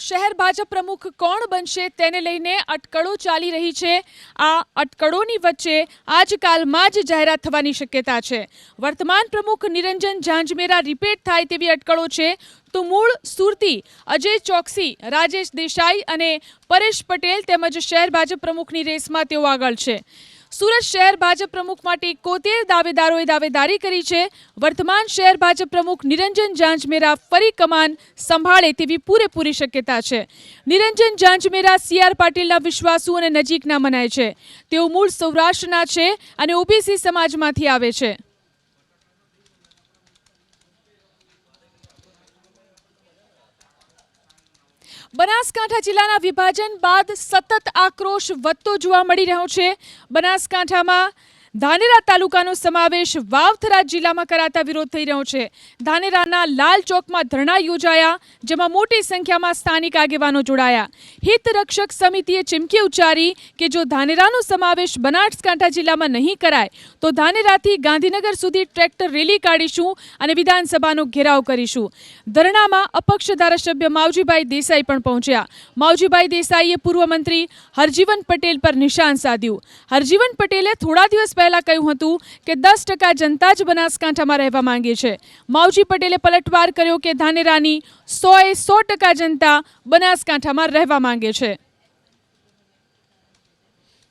શહેર ભાજપ પ્રમુખ કોણ બનશે તેને લઈને અટકળો ચાલી રહી છે। આ અટકળોની વચ્ચે આજકાલમાં જ જાહેરાત થવાની શક્યતા છે। વર્તમાન પ્રમુખ નિરંજન ઝાંઝમેરા રિપીટ થાય તેવી અટકળો છે તો મૂળ સુરતી અજય ચોકસી, રાજેશ દેસાઈ અને પરેશ પટેલ તેમજ શહેર ભાજપ પ્રમુખની રેસમાં તેઓ આગળ છે। સુરત શહેર ભાજપ પ્રમુખ માટે 71 દાવેદારોએ દાવેદારી કરી છે। વર્તમાન શહેર ભાજપ પ્રમુખ નિરંજન ઝાંઝમેરા ફરી કમાન સંભાળે તેવી પૂરેપૂરી શક્યતા છે। નિરંજન ઝાંઝમેરા CR પાટીલના વિશ્વાસુ અને નજીકના મનાય છે। તેઓ મૂળ સૌરાષ્ટ્રના છે અને ઓબીસી સમાજમાંથી આવે છે। બનાસકાંઠા જિલ્લાના વિભાજન બાદ સતત આક્રોશ વધતો જોવા મળી રહ્યો છે। બનાસકાંઠામાં ધાનેરા તાલુકાનો સમાવેશ વાવથરા જિલ્લામાં કરાતા વિરોધ થઈ રહ્યો છે। ધાનેરાના લાલ ચોકમાં ધરણા યોજાયા, જેમાં મોટી સંખ્યામાં સ્થાનિક આગેવાનો જોડાયા। હિત રક્ષક સમિતિએ ચીમકી ઉચ્ચારી કે જો ધાનેરાનો સમાવેશ બનાસકાંઠા જિલ્લામાં નહીં કરાય તો ધાનેરાથી ગાંધીનગર સુધી ટ્રેક્ટર રેલી કાઢીશું અને વિધાનસભાનો ઘેરાવ કરીશું। ધરણામાં અપક્ષ ધારાસભ્ય માવજીભાઈ દેસાઈ પણ પહોંચ્યા। માવજીભાઈ દેસાઈએ પૂર્વ મંત્રી હરજીવન પટેલ પર નિશાન સાધ્યું। હરજીવન પટેલે થોડા દિવસ પહેલા કહ્યું હતું કે 10% જનતા જ બનાસકાંઠામાં રહેવા માંગે છે। માવજી પટેલે પલટવાર કર્યો કે ધાનેરાની 100% જનતા બનાસકાંઠામાં રહેવા માંગે છે।